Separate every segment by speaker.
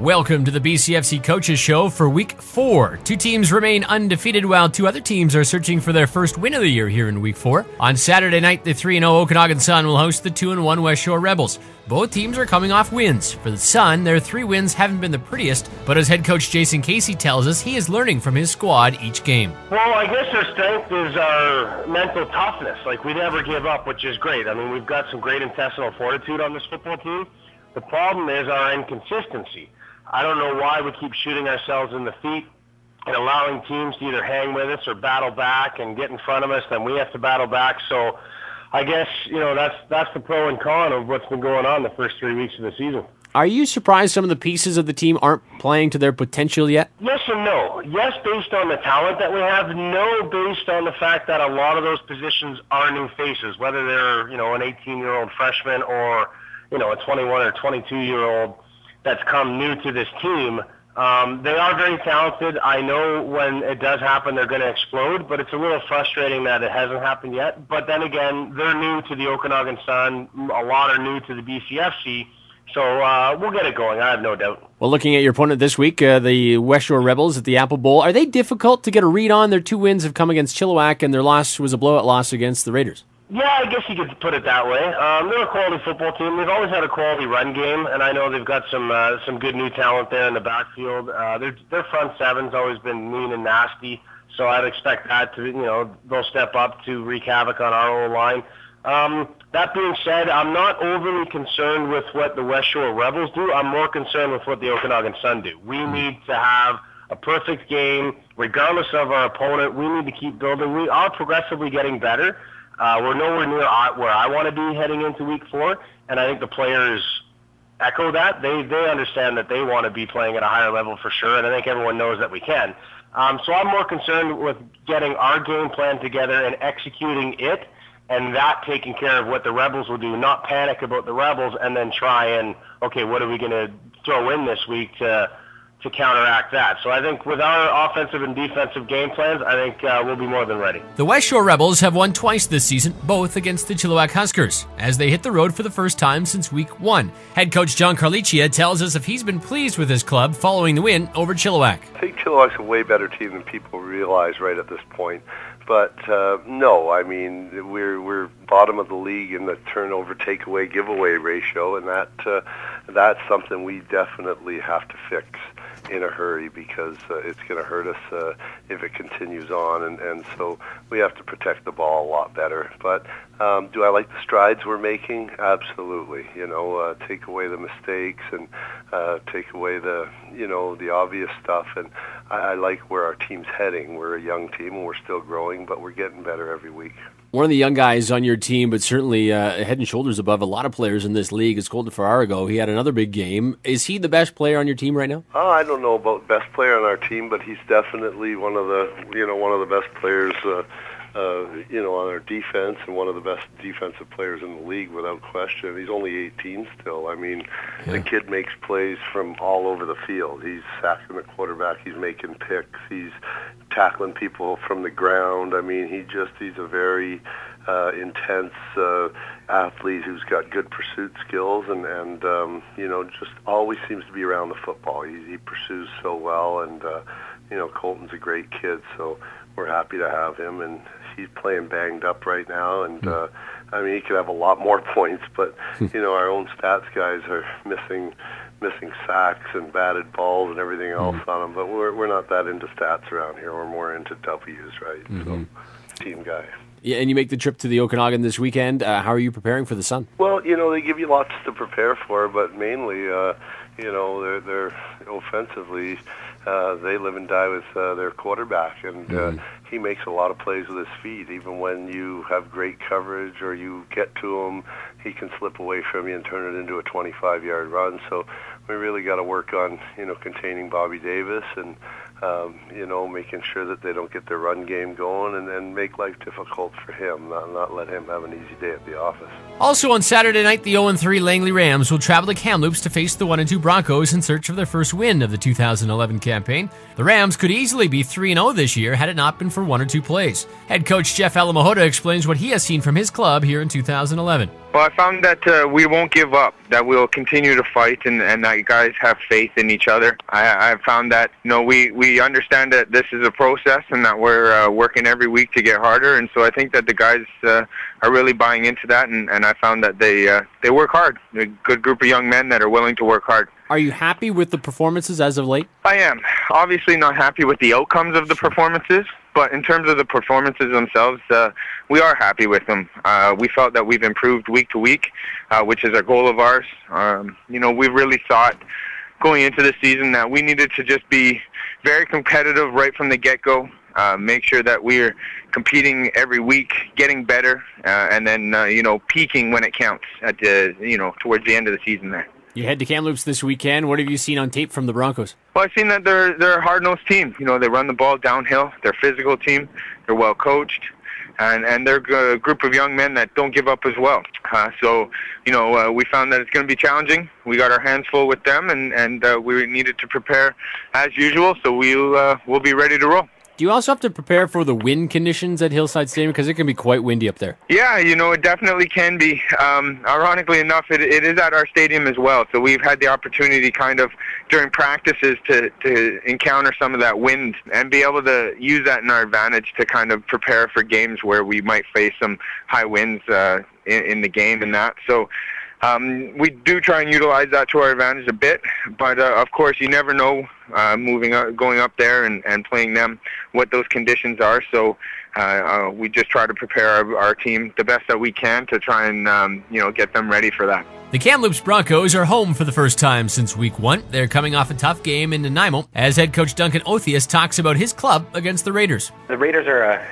Speaker 1: Welcome to the BCFC Coaches Show for Week 4. Two teams remain undefeated while two other teams are searching for their first win of the year here in Week 4. On Saturday night, the 3-0 Okanagan Sun will host the 2-1 Westshore Rebels. Both teams are coming off wins. For the Sun, their 3 wins haven't been the prettiest, but as head coach Jason Casey tells us, he is learning from his squad each game.
Speaker 2: Well, I guess our strength is our mental toughness. We never give up, which is great. I mean, we've got some great intestinal fortitude on this football team. The problem is our inconsistency. I don't know why we keep shooting ourselves in the feet and allowing teams to either hang with us or battle back and get in front of us, then we have to battle back. So I guess, that's the pro and con of what's been going on the first 3 weeks of the season.
Speaker 1: Are you surprised some of the pieces of the team aren't playing to their potential yet?
Speaker 2: Yes and no. Yes, based on the talent that we have. No, based on the fact that a lot of those positions are new faces, whether they're, an 18-year-old freshman or, a 21 or 22-year-old that's come new to this team. They are very talented. I know when it does happen, they're going to explode, but it's a little frustrating that it hasn't happened yet. But then again, they're new to the Okanagan Sun. A lot are new to the BCFC. So we'll get it going, I have no doubt.
Speaker 1: Well, looking at your opponent this week, the Westshore Rebels at the Apple Bowl, are they difficult to get a read on? Their 2 wins have come against Chilliwack, and their loss was a blowout loss against the Raiders.
Speaker 2: Yeah, I guess you could put it that way. They're a quality football team. They've always had a quality run game, and I know they've got some good new talent there in the backfield. Their front seven's always been mean and nasty, so I'd expect that to, they'll step up to wreak havoc on our O-line. That being said, I'm not overly concerned with what the Westshore Rebels do. I'm more concerned with what the Okanagan Sun do. We need to have a perfect game, regardless of our opponent. We need to keep building. We are progressively getting better. We're nowhere near where I want to be heading into Week 4, and I think the players echo that. They understand that they want to be playing at a higher level for sure, and I think everyone knows that we can. So I'm more concerned with getting our game plan together and executing it, and that taking care of what the Rebels will do, not panic about the Rebels and then try and, okay, what are we going to throw in this week to counteract that. So I think with our offensive and defensive game plans, I think we'll be more than ready.
Speaker 1: The Westshore Rebels have won twice this season, both against the Chilliwack Huskers, as they hit the road for the first time since Week 1. Head coach John Carliccia tells us if he's been pleased with his club following the win over Chilliwack.
Speaker 3: I think Chilliwack's a way better team than people realize right at this point. But no, I mean, we're bottom of the league in the turnover, takeaway, giveaway ratio, and that's something we definitely have to fix in a hurry because it's going to hurt us if it continues on, and so we have to protect the ball a lot better. But do I like the strides we're making? Absolutely. Take away the mistakes and take away the obvious stuff, and I like where our team's heading. We're a young team and we're still growing, but we're getting better every week.
Speaker 1: One of the young guys on your team, but certainly head and shoulders above a lot of players in this league, is Colton Farrago. He had another big game. Is he the best player on your team right now?
Speaker 3: I don't know about best player on our team, but he's definitely one of the best players on our defense and one of the best defensive players in the league without question. He's only 18 still. I mean, The kid makes plays from all over the field. He's sacking the quarterback. He's making picks. He's tackling people from the ground. I mean, he's a very intense athlete who's got good pursuit skills and just always seems to be around the football. He pursues so well, and Colton's a great kid, so we're happy to have him, and he's playing banged up right now, and he could have a lot more points, but our own stats guys are missing sacks and batted balls and everything else on them, but we're not that into stats around here. We're more into W's, right? So team guy.
Speaker 1: Yeah, and you make the trip to the Okanagan this weekend. How are you preparing for the Sun?
Speaker 3: Well, they give you lots to prepare for, but mainly, they're offensively, they live and die with their quarterback, and he makes a lot of plays with his feet. Even when you have great coverage or you get to him, he can slip away from you and turn it into a 25-yard run. So we really got to work on, containing Bobby Davis and, making sure that they don't get their run game going and then make life difficult for him, not let him have an easy day at the office.
Speaker 1: Also on Saturday night, the 0-3 Langley Rams will travel to Kamloops to face the 1-2 Broncos in search of their first win of the 2011 campaign. The Rams could easily be 3-0 this year had it not been for 1 or 2 plays. Head coach Jeff Alamahota explains what he has seen from his club here in 2011.
Speaker 4: Well, I found that we won't give up, that we'll continue to fight, and that guys have faith in each other. I found that, we understand that this is a process and that we're working every week to get harder, and so I think that the guys are really buying into that, and I found that they work hard. They're a good group of young men that are willing to work hard.
Speaker 1: Are you happy with the performances as of late?
Speaker 4: I am. Obviously not happy with the outcomes of the performances, but in terms of the performances themselves, we are happy with them. We felt that we've improved week to week, which is a goal of ours. We really thought going into the season that we needed to just be very competitive right from the get-go, make sure that we're competing every week, getting better, and then, peaking when it counts at towards the end of the season there.
Speaker 1: You head to Kamloops this weekend. What have you seen on tape from the Broncos?
Speaker 4: Well, I've seen that they're a hard-nosed team. They run the ball downhill. They're a physical team. They're well-coached. And they're a group of young men that don't give up as well. We found that it's going to be challenging. We got our hands full with them, and we needed to prepare as usual, so we'll be ready to roll.
Speaker 1: Do you also have to prepare for the wind conditions at Hillside Stadium? Because it can be quite windy up there.
Speaker 4: Yeah, it definitely can be. Ironically enough, it is at our stadium as well. So we've had the opportunity kind of during practices to encounter some of that wind and be able to use that in our advantage to kind of prepare for games where we might face some high winds in the game and that. So we do try and utilize that to our advantage a bit, but of course you never know going up there and playing them what those conditions are. So we just try to prepare our team the best that we can to try and get them ready for that.
Speaker 1: The Kamloops Broncos are home for the first time since Week 1. They're coming off a tough game in Nanaimo as head coach Duncan Othius talks about his club against the Raiders.
Speaker 5: The Raiders are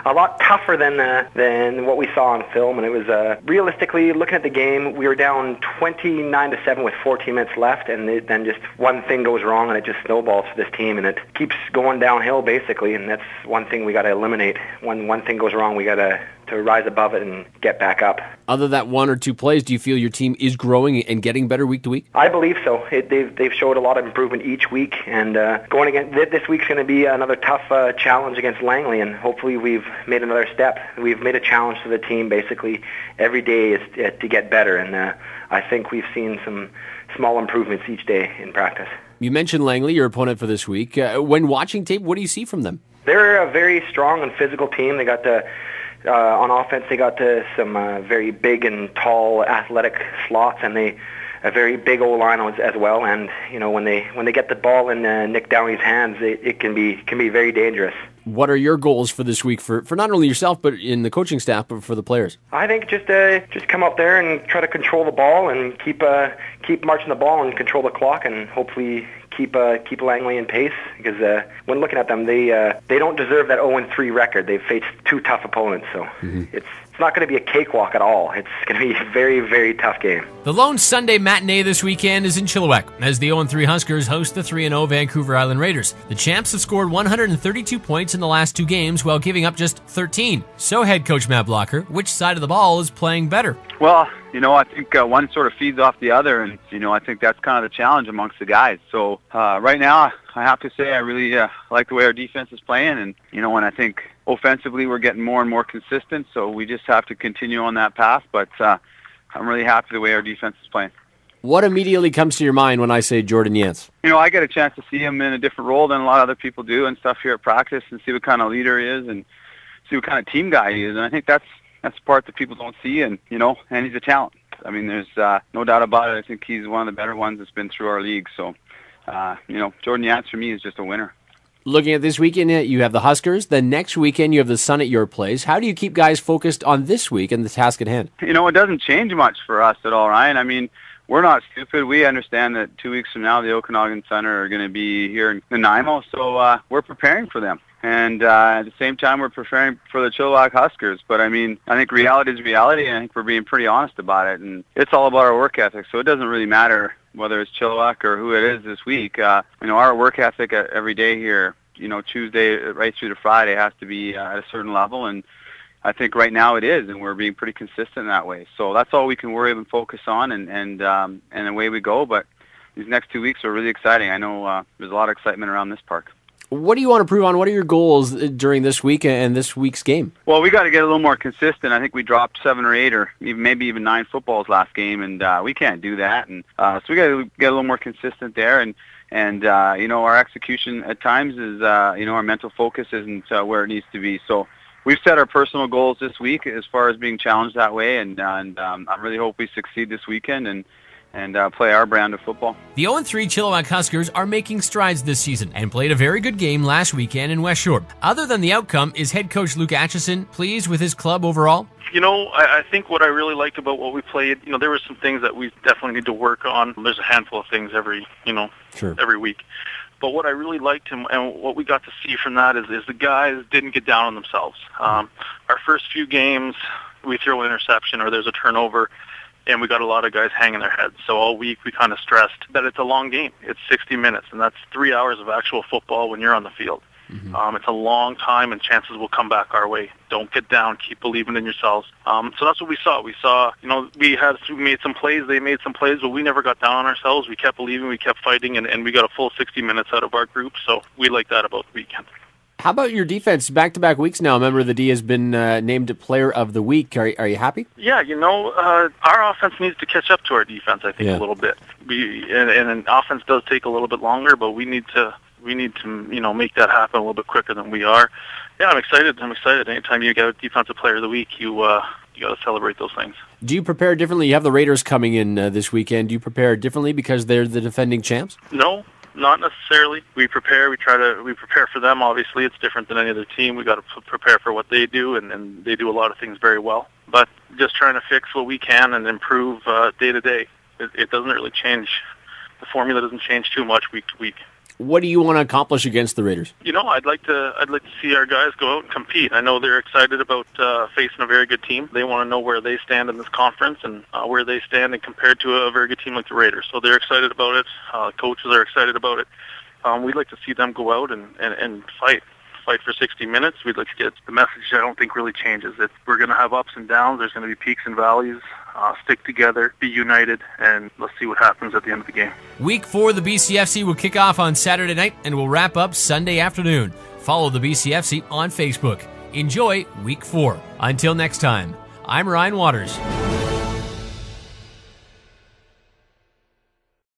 Speaker 5: a lot tougher than what we saw on film, and it was realistically looking at the game, we were down 29-7 with 14 minutes left, and then just one thing goes wrong and it just snowballs for this team, and it keeps going downhill basically, and that's one thing we got to eliminate. When one thing goes wrong, we got to rise above it and get back up.
Speaker 1: Other than that one or two plays, do you feel your team is growing and getting better week to week?
Speaker 5: I believe so. They've showed a lot of improvement each week, and going again, this week's going to be another tough challenge against Langley, and hopefully we've made another step. We've made a challenge to the team basically every day is to get better, and I think we've seen some small improvements each day in practice.
Speaker 1: You mentioned Langley, your opponent for this week. When watching tape, what do you see from them?
Speaker 5: They're a very strong and physical team. They got on offense, they got some very big and tall athletic slots, and a very big O-line as well. And when they get the ball in Nick Downey's hands, it can be very dangerous.
Speaker 1: What are your goals for this week for not only yourself but in the coaching staff, but for the players?
Speaker 5: I think just come up there and try to control the ball and keep marching the ball and control the clock, and hopefully keep Langley in pace, because when looking at them, they don't deserve that 0-3 record. They've faced two tough opponents, so it's not going to be a cakewalk at all. It's going to be a very, very tough game.
Speaker 1: The lone Sunday matinee this weekend is in Chilliwack as the 0-3 Huskers host the 3-0 Vancouver Island Raiders. The champs have scored 132 points in the last two games while giving up just 13. So head coach Matt Blocker, which side of the ball is playing better?
Speaker 6: Well, I think one sort of feeds off the other, and, I think that's kind of the challenge amongst the guys. So right now, I have to say I really like the way our defense is playing, and, and I think offensively we're getting more and more consistent, so we just have to continue on that path, but I'm really happy the way our defense is playing.
Speaker 1: What immediately comes to your mind when I say Jordan Yance?
Speaker 6: I get a chance to see him in a different role than a lot of other people do and stuff here at practice, and see what kind of leader he is and see what kind of team guy he is, and I think that's the part that people don't see, and, and he's a talent. I mean, there's no doubt about it. I think he's one of the better ones that's been through our league, so, Jordan Yance for me is just a winner.
Speaker 1: Looking at this weekend, you have the Huskers. The next weekend, you have the Sun at your place. How do you keep guys focused on this week and the task at hand?
Speaker 6: It doesn't change much for us at all, Ryan. I mean, we're not stupid. We understand that 2 weeks from now, the Okanagan Sun are going to be here in Nanaimo, so we're preparing for them. And at the same time, we're preparing for the Chilliwack Huskers. But, I think reality is reality, and I think we're being pretty honest about it. And it's all about our work ethic, so it doesn't really matter whether it's Chilliwack or who it is this week. Our work ethic every day here, Tuesday right through to Friday has to be at a certain level, and I think right now it is, and we're being pretty consistent in that way. So that's all we can worry and focus on, and away we go. But these next 2 weeks are really exciting. I know there's a lot of excitement around this park.
Speaker 1: What do you want to prove on? What are your goals during this week and this week's game?
Speaker 6: Well, we got to get a little more consistent. I think we dropped 7 or 8 or maybe even 9 footballs last game, and we can't do that. And so we got to get a little more consistent there. And our execution at times is, our mental focus isn't where it needs to be. So we've set our personal goals this week as far as being challenged that way, and I really hope we succeed this weekend and play our brand of football.
Speaker 1: The 0-3 Chilliwack Huskers are making strides this season and played a very good game last weekend in Westshore. Other than the outcome, is head coach Luke Atchison pleased with his club overall?
Speaker 7: I think what I really liked about what we played, there were some things that we definitely need to work on. There's a handful of things every week. But what I really liked and what we got to see from that is the guys didn't get down on themselves. Our first few games, we throw an interception or there's a turnover, and we got a lot of guys hanging their heads. So all week we kind of stressed that it's a long game. It's 60 minutes, and that's 3 hours of actual football when you're on the field. Mm-hmm. It's a long time, and chances will come back our way. Don't get down. Keep believing in yourselves. So that's what we saw. We saw, we made some plays. They made some plays, but we never got down on ourselves. We kept believing. We kept fighting, and we got a full 60 minutes out of our group. So we like that about the weekend.
Speaker 1: How about your defense? Back-to-back weeks now. A member of the D has been named Player of the Week. Are you happy?
Speaker 7: Yeah, our offense needs to catch up to our defense, I think, a little bit. And offense does take a little bit longer, but we need to make that happen a little bit quicker than we are. Yeah, I'm excited. Anytime you get a Defensive Player of the Week, you got to celebrate those things.
Speaker 1: Do you prepare differently? You have the Raiders coming in this weekend. Do you prepare differently because they're the defending champs?
Speaker 7: No. Not necessarily. We prepare. We prepare for them. Obviously, it's different than any other team. We got to prepare for what they do, and they do a lot of things very well. But just trying to fix what we can and improve day to day. It doesn't really change. The formula doesn't change too much week to week.
Speaker 1: What do you want to accomplish against the Raiders?
Speaker 7: I'd like to see our guys go out and compete. I know they're excited about facing a very good team. They want to know where they stand in this conference and where they stand and compared to a very good team like the Raiders. So they're excited about it. Coaches are excited about it. We'd like to see them go out and fight for 60 minutes. We'd like to get the message. I don't think really changes. We're going to have ups and downs. There's going to be peaks and valleys. Stick together, be united, and let's see what happens at the end of the game.
Speaker 1: Week 4 of the BCFC will kick off on Saturday night and will wrap up Sunday afternoon. Follow the BCFC on Facebook. Enjoy Week 4. Until next time, I'm Ryan Waters.